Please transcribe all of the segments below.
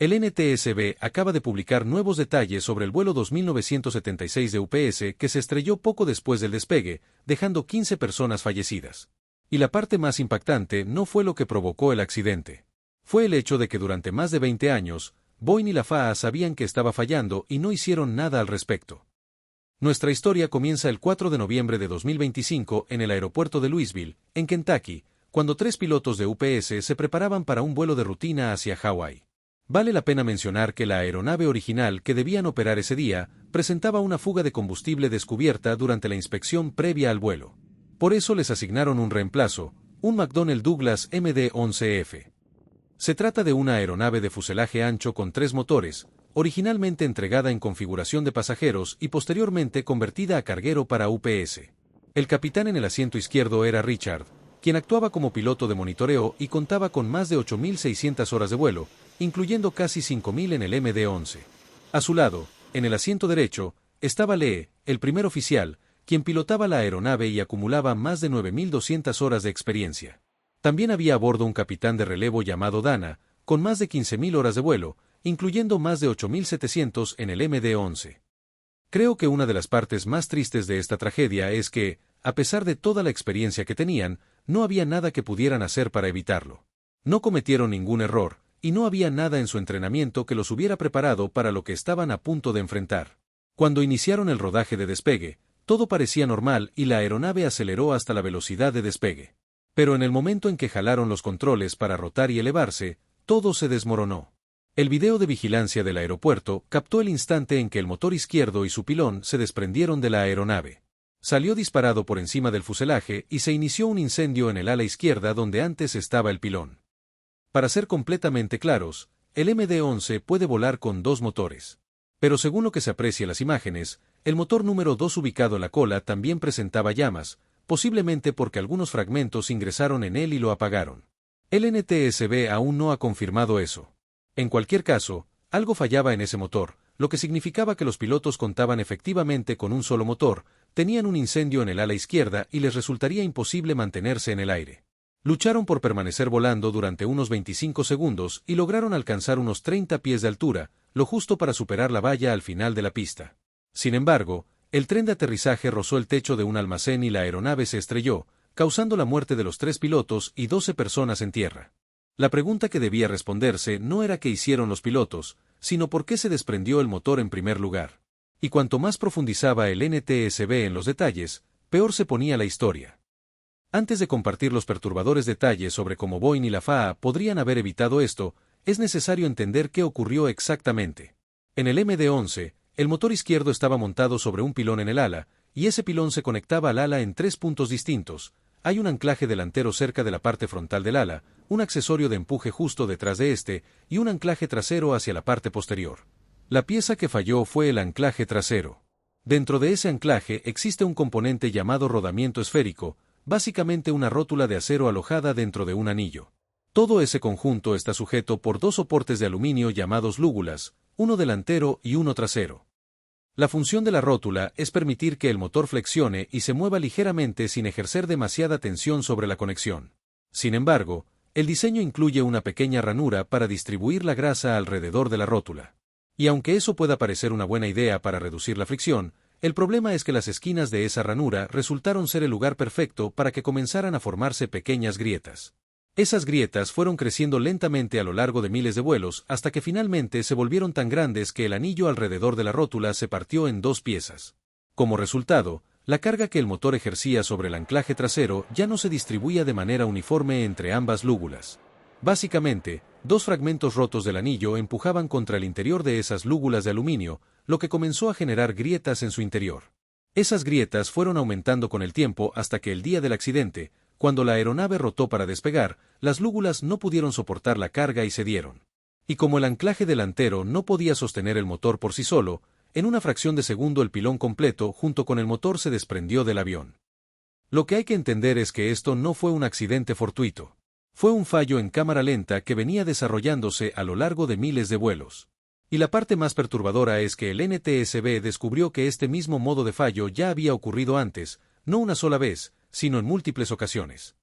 El NTSB acaba de publicar nuevos detalles sobre el vuelo 2976 de UPS que se estrelló poco después del despegue, dejando 15 personas fallecidas. Y la parte más impactante no fue lo que provocó el accidente. Fue el hecho de que durante más de 20 años, Boeing y la FAA sabían que estaba fallando y no hicieron nada al respecto. Nuestra historia comienza el 4 de noviembre de 2025 en el aeropuerto de Louisville, en Kentucky, cuando 3 pilotos de UPS se preparaban para un vuelo de rutina hacia Hawái. Vale la pena mencionar que la aeronave original que debían operar ese día presentaba una fuga de combustible descubierta durante la inspección previa al vuelo. Por eso les asignaron un reemplazo, un McDonnell Douglas MD-11F. Se trata de una aeronave de fuselaje ancho con 3 motores, originalmente entregada en configuración de pasajeros y posteriormente convertida a carguero para UPS. El capitán en el asiento izquierdo era Richard, quien actuaba como piloto de monitoreo y contaba con más de 8.600 horas de vuelo, incluyendo casi 5.000 en el MD-11. A su lado, en el asiento derecho, estaba Lee, el primer oficial, quien pilotaba la aeronave y acumulaba más de 9.200 horas de experiencia. También había a bordo un capitán de relevo llamado Dana, con más de 15.000 horas de vuelo, incluyendo más de 8.700 en el MD-11. Creo que una de las partes más tristes de esta tragedia es que, a pesar de toda la experiencia que tenían, no había nada que pudieran hacer para evitarlo. No cometieron ningún error, y no había nada en su entrenamiento que los hubiera preparado para lo que estaban a punto de enfrentar. Cuando iniciaron el rodaje de despegue, todo parecía normal y la aeronave aceleró hasta la velocidad de despegue. Pero en el momento en que jalaron los controles para rotar y elevarse, todo se desmoronó. El video de vigilancia del aeropuerto captó el instante en que el motor izquierdo y su pilón se desprendieron de la aeronave. Salió disparado por encima del fuselaje y se inició un incendio en el ala izquierda donde antes estaba el pilón. Para ser completamente claros, el MD-11 puede volar con 2 motores. Pero según lo que se aprecia en las imágenes, el motor número 2 ubicado en la cola también presentaba llamas, posiblemente porque algunos fragmentos ingresaron en él y lo apagaron. El NTSB aún no ha confirmado eso. En cualquier caso, algo fallaba en ese motor, lo que significaba que los pilotos contaban efectivamente con un solo motor, tenían un incendio en el ala izquierda y les resultaría imposible mantenerse en el aire. Lucharon por permanecer volando durante unos 25 segundos y lograron alcanzar unos 30 pies de altura, lo justo para superar la valla al final de la pista. Sin embargo, el tren de aterrizaje rozó el techo de un almacén y la aeronave se estrelló, causando la muerte de los 3 pilotos y 12 personas en tierra. La pregunta que debía responderse no era qué hicieron los pilotos, sino por qué se desprendió el motor en primer lugar. Y cuanto más profundizaba el NTSB en los detalles, peor se ponía la historia. Antes de compartir los perturbadores detalles sobre cómo Boeing y la FAA podrían haber evitado esto, es necesario entender qué ocurrió exactamente. En el MD-11, el motor izquierdo estaba montado sobre un pilón en el ala, y ese pilón se conectaba al ala en 3 puntos distintos. Hay un anclaje delantero cerca de la parte frontal del ala, un accesorio de empuje justo detrás de este, y un anclaje trasero hacia la parte posterior. La pieza que falló fue el anclaje trasero. Dentro de ese anclaje existe un componente llamado rodamiento esférico, básicamente una rótula de acero alojada dentro de un anillo. Todo ese conjunto está sujeto por 2 soportes de aluminio llamados lúgulas, uno delantero y uno trasero. La función de la rótula es permitir que el motor flexione y se mueva ligeramente sin ejercer demasiada tensión sobre la conexión. Sin embargo, el diseño incluye una pequeña ranura para distribuir la grasa alrededor de la rótula. Y aunque eso pueda parecer una buena idea para reducir la fricción, el problema es que las esquinas de esa ranura resultaron ser el lugar perfecto para que comenzaran a formarse pequeñas grietas. Esas grietas fueron creciendo lentamente a lo largo de miles de vuelos hasta que finalmente se volvieron tan grandes que el anillo alrededor de la rótula se partió en 2 piezas. Como resultado, la carga que el motor ejercía sobre el anclaje trasero ya no se distribuía de manera uniforme entre ambas lúgulas. Básicamente, 2 fragmentos rotos del anillo empujaban contra el interior de esas lúgulas de aluminio, lo que comenzó a generar grietas en su interior. Esas grietas fueron aumentando con el tiempo hasta que el día del accidente, cuando la aeronave rotó para despegar, las lúgulas no pudieron soportar la carga y cedieron. Y como el anclaje delantero no podía sostener el motor por sí solo, en una fracción de segundo el pilón completo junto con el motor se desprendió del avión. Lo que hay que entender es que esto no fue un accidente fortuito. Fue un fallo en cámara lenta que venía desarrollándose a lo largo de miles de vuelos. Y la parte más perturbadora es que el NTSB descubrió que este mismo modo de fallo ya había ocurrido antes, no una sola vez, sino en múltiples ocasiones.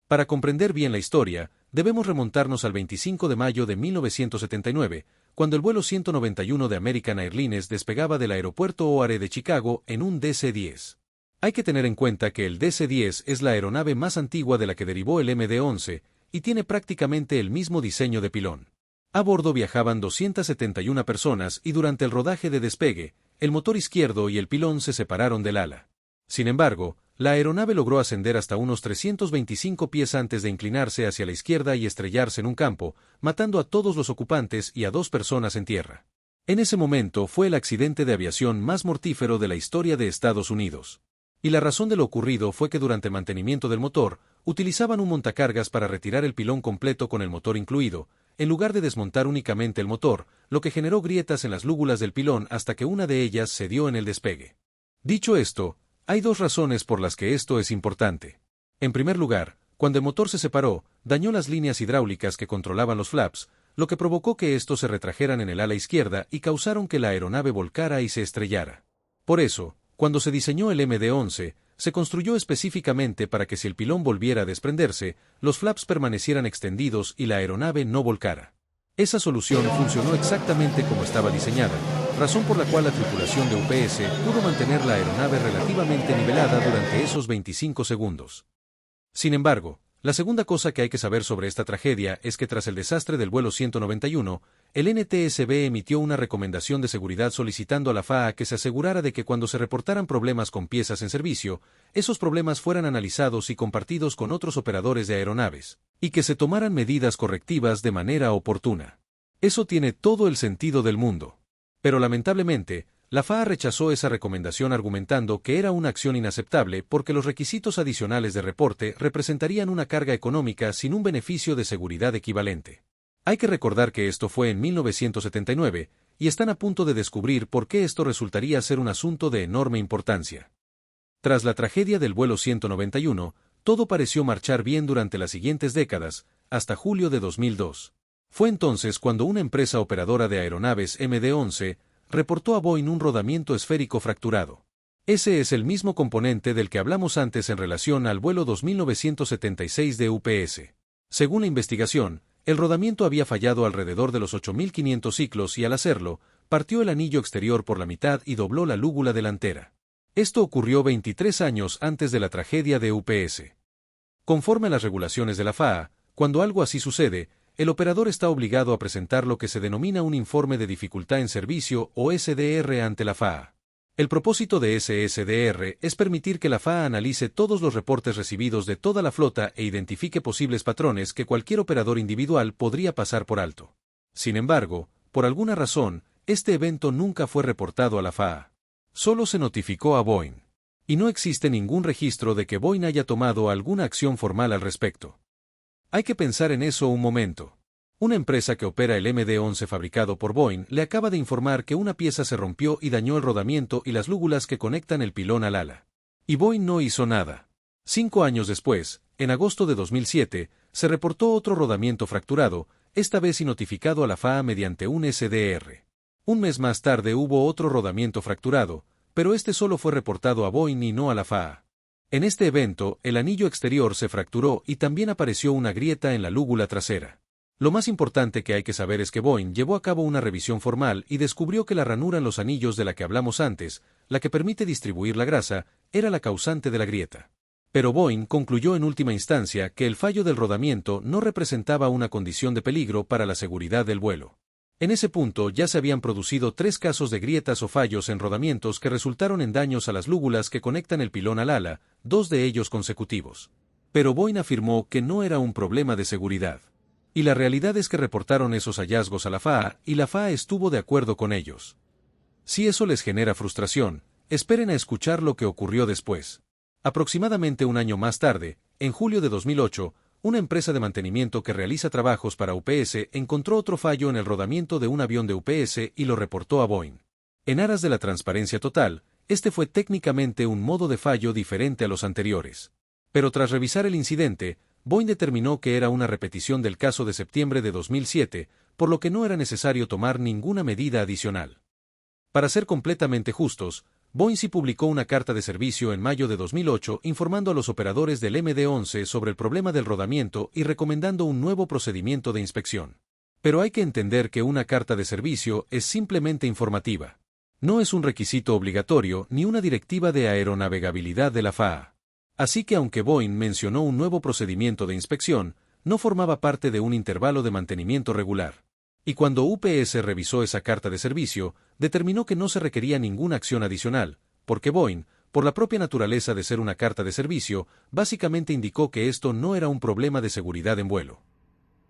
Para comprender bien la historia, Debemos remontarnos al 25 de mayo de 1979, cuando el vuelo 191 de American Airlines despegaba del aeropuerto O'Hare de Chicago en un DC-10. Hay que tener en cuenta que el DC-10 es la aeronave más antigua de la que derivó el MD-11 y tiene prácticamente el mismo diseño de pilón. A bordo viajaban 271 personas y durante el rodaje de despegue, el motor izquierdo y el pilón se separaron del ala. Sin embargo, la aeronave logró ascender hasta unos 325 pies antes de inclinarse hacia la izquierda y estrellarse en un campo, matando a todos los ocupantes y a 2 personas en tierra. En ese momento fue el accidente de aviación más mortífero de la historia de Estados Unidos. Y la razón de lo ocurrido fue que durante el mantenimiento del motor, utilizaban un montacargas para retirar el pilón completo con el motor incluido, en lugar de desmontar únicamente el motor, lo que generó grietas en las lúgulas del pilón hasta que una de ellas cedió en el despegue. Dicho esto, hay 2 razones por las que esto es importante. En primer lugar, cuando el motor se separó, dañó las líneas hidráulicas que controlaban los flaps, lo que provocó que estos se retrajeran en el ala izquierda y causaron que la aeronave volcara y se estrellara. Por eso, cuando se diseñó el MD-11, se construyó específicamente para que si el pilón volviera a desprenderse, los flaps permanecieran extendidos y la aeronave no volcara. Esa solución funcionó exactamente como estaba diseñada, razón por la cual la tripulación de UPS pudo mantener la aeronave relativamente nivelada durante esos 25 segundos. Sin embargo, la segunda cosa que hay que saber sobre esta tragedia es que tras el desastre del vuelo 191, el NTSB emitió una recomendación de seguridad solicitando a la FAA que se asegurara de que cuando se reportaran problemas con piezas en servicio, esos problemas fueran analizados y compartidos con otros operadores de aeronaves, y que se tomaran medidas correctivas de manera oportuna. Eso tiene todo el sentido del mundo. Pero lamentablemente, la FAA rechazó esa recomendación argumentando que era una acción inaceptable porque los requisitos adicionales de reporte representarían una carga económica sin un beneficio de seguridad equivalente. Hay que recordar que esto fue en 1979, y están a punto de descubrir por qué esto resultaría ser un asunto de enorme importancia. Tras la tragedia del vuelo 191, todo pareció marchar bien durante las siguientes décadas, hasta julio de 2002. Fue entonces cuando una empresa operadora de aeronaves MD-11 reportó a Boeing un rodamiento esférico fracturado. Ese es el mismo componente del que hablamos antes en relación al vuelo 2976 de UPS. Según la investigación, el rodamiento había fallado alrededor de los 8500 ciclos y al hacerlo, partió el anillo exterior por la mitad y dobló la lúgula delantera. Esto ocurrió 23 años antes de la tragedia de UPS. Conforme a las regulaciones de la FAA, cuando algo así sucede, el operador está obligado a presentar lo que se denomina un informe de dificultad en servicio o SDR ante la FAA. El propósito de ese SDR es permitir que la FAA analice todos los reportes recibidos de toda la flota e identifique posibles patrones que cualquier operador individual podría pasar por alto. Sin embargo, por alguna razón, este evento nunca fue reportado a la FAA. Solo se notificó a Boeing. Y no existe ningún registro de que Boeing haya tomado alguna acción formal al respecto. Hay que pensar en eso un momento. Una empresa que opera el MD-11 fabricado por Boeing le acaba de informar que una pieza se rompió y dañó el rodamiento y las lúgulas que conectan el pilón al ala. Y Boeing no hizo nada. 5 años después, en agosto de 2007, se reportó otro rodamiento fracturado, esta vez y notificado a la FAA mediante un SDR. Un mes más tarde hubo otro rodamiento fracturado, pero este solo fue reportado a Boeing y no a la FAA. En este evento, el anillo exterior se fracturó y también apareció una grieta en la lúgula trasera. Lo más importante que hay que saber es que Boeing llevó a cabo una revisión formal y descubrió que la ranura en los anillos de la que hablamos antes, la que permite distribuir la grasa, era la causante de la grieta. Pero Boeing concluyó en última instancia que el fallo del rodamiento no representaba una condición de peligro para la seguridad del vuelo. En ese punto ya se habían producido 3 casos de grietas o fallos en rodamientos que resultaron en daños a las lúgulas que conectan el pilón al ala, 2 de ellos consecutivos. Pero Boeing afirmó que no era un problema de seguridad. Y la realidad es que reportaron esos hallazgos a la FAA y la FAA estuvo de acuerdo con ellos. Si eso les genera frustración, esperen a escuchar lo que ocurrió después. Aproximadamente un año más tarde, en julio de 2008, una empresa de mantenimiento que realiza trabajos para UPS encontró otro fallo en el rodamiento de un avión de UPS y lo reportó a Boeing. En aras de la transparencia total, este fue técnicamente un modo de fallo diferente a los anteriores. Pero tras revisar el incidente, Boeing determinó que era una repetición del caso de septiembre de 2007, por lo que no era necesario tomar ninguna medida adicional. Para ser completamente justos, Boeing sí publicó una carta de servicio en mayo de 2008 informando a los operadores del MD-11 sobre el problema del rodamiento y recomendando un nuevo procedimiento de inspección. Pero hay que entender que una carta de servicio es simplemente informativa. No es un requisito obligatorio ni una directiva de aeronavegabilidad de la FAA. Así que aunque Boeing mencionó un nuevo procedimiento de inspección, no formaba parte de un intervalo de mantenimiento regular. Y cuando UPS revisó esa carta de servicio, determinó que no se requería ninguna acción adicional, porque Boeing, por la propia naturaleza de ser una carta de servicio, básicamente indicó que esto no era un problema de seguridad en vuelo.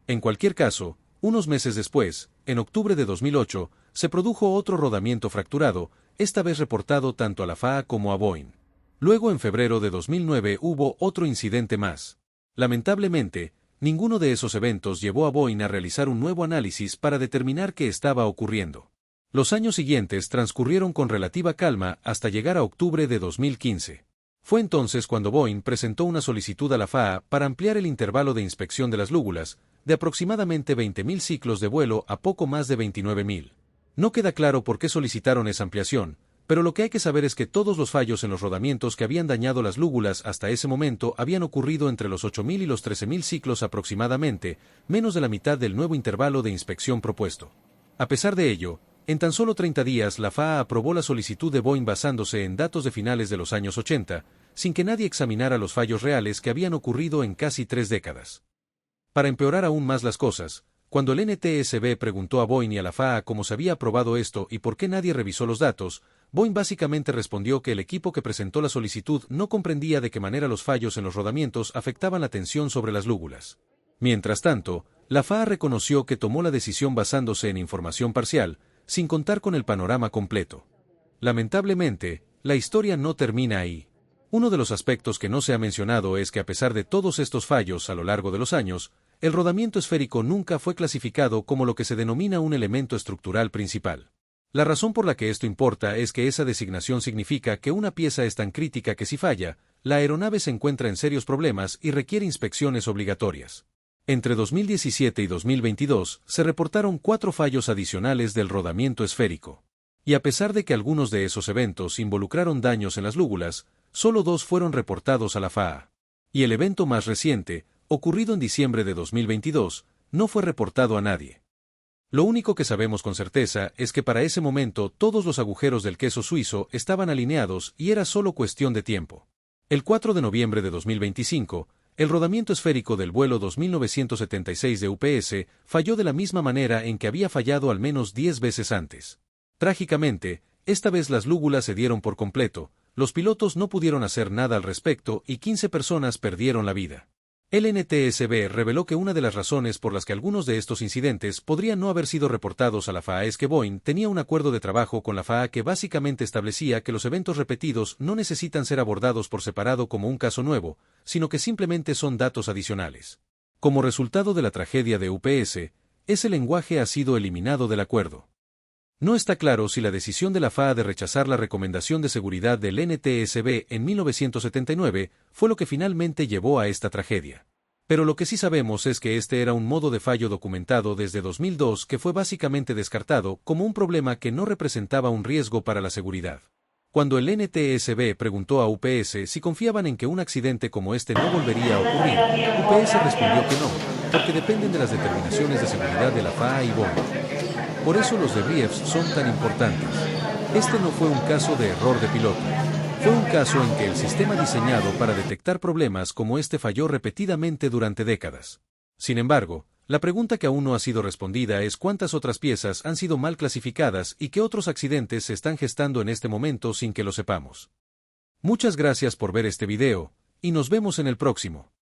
En cualquier caso, unos meses después, en octubre de 2008, se produjo otro rodamiento fracturado, esta vez reportado tanto a la FAA como a Boeing. Luego en febrero de 2009 hubo otro incidente más. Lamentablemente, ninguno de esos eventos llevó a Boeing a realizar un nuevo análisis para determinar qué estaba ocurriendo. Los años siguientes transcurrieron con relativa calma hasta llegar a octubre de 2015. Fue entonces cuando Boeing presentó una solicitud a la FAA para ampliar el intervalo de inspección de las lúgulas, de aproximadamente 20.000 ciclos de vuelo a poco más de 29.000. No queda claro por qué solicitaron esa ampliación, pero lo que hay que saber es que todos los fallos en los rodamientos que habían dañado las lúgulas hasta ese momento habían ocurrido entre los 8.000 y los 13.000 ciclos aproximadamente, menos de la mitad del nuevo intervalo de inspección propuesto. A pesar de ello, en tan solo 30 días la FAA aprobó la solicitud de Boeing basándose en datos de finales de los años 80, sin que nadie examinara los fallos reales que habían ocurrido en casi 3 décadas. Para empeorar aún más las cosas, cuando el NTSB preguntó a Boeing y a la FAA cómo se había aprobado esto y por qué nadie revisó los datos, Boeing básicamente respondió que el equipo que presentó la solicitud no comprendía de qué manera los fallos en los rodamientos afectaban la tensión sobre las lúgulas. Mientras tanto, la FAA reconoció que tomó la decisión basándose en información parcial, sin contar con el panorama completo. Lamentablemente, la historia no termina ahí. Uno de los aspectos que no se ha mencionado es que a pesar de todos estos fallos a lo largo de los años, el rodamiento esférico nunca fue clasificado como lo que se denomina un elemento estructural principal. La razón por la que esto importa es que esa designación significa que una pieza es tan crítica que si falla, la aeronave se encuentra en serios problemas y requiere inspecciones obligatorias. Entre 2017 y 2022 se reportaron 4 fallos adicionales del rodamiento esférico. Y a pesar de que algunos de esos eventos involucraron daños en las lúgulas, solo 2 fueron reportados a la FAA. Y el evento más reciente, ocurrido en diciembre de 2022, no fue reportado a nadie. Lo único que sabemos con certeza es que para ese momento todos los agujeros del queso suizo estaban alineados y era solo cuestión de tiempo. El 4 de noviembre de 2025, el rodamiento esférico del vuelo 2976 de UPS falló de la misma manera en que había fallado al menos 10 veces antes. Trágicamente, esta vez las lúgulas se dieron por completo, los pilotos no pudieron hacer nada al respecto y 15 personas perdieron la vida. El NTSB reveló que una de las razones por las que algunos de estos incidentes podrían no haber sido reportados a la FAA es que Boeing tenía un acuerdo de trabajo con la FAA que básicamente establecía que los eventos repetidos no necesitan ser abordados por separado como un caso nuevo, sino que simplemente son datos adicionales. Como resultado de la tragedia de UPS, ese lenguaje ha sido eliminado del acuerdo. No está claro si la decisión de la FAA de rechazar la recomendación de seguridad del NTSB en 1979 fue lo que finalmente llevó a esta tragedia. Pero lo que sí sabemos es que este era un modo de fallo documentado desde 2002 que fue básicamente descartado como un problema que no representaba un riesgo para la seguridad. Cuando el NTSB preguntó a UPS si confiaban en que un accidente como este no volvería a ocurrir, UPS respondió que no, porque dependen de las determinaciones de seguridad de la FAA y Boeing. Por eso los debriefs son tan importantes. Este no fue un caso de error de piloto. Fue un caso en que el sistema diseñado para detectar problemas como este falló repetidamente durante décadas. Sin embargo, la pregunta que aún no ha sido respondida es cuántas otras piezas han sido mal clasificadas y qué otros accidentes se están gestando en este momento sin que lo sepamos. Muchas gracias por ver este video, y nos vemos en el próximo.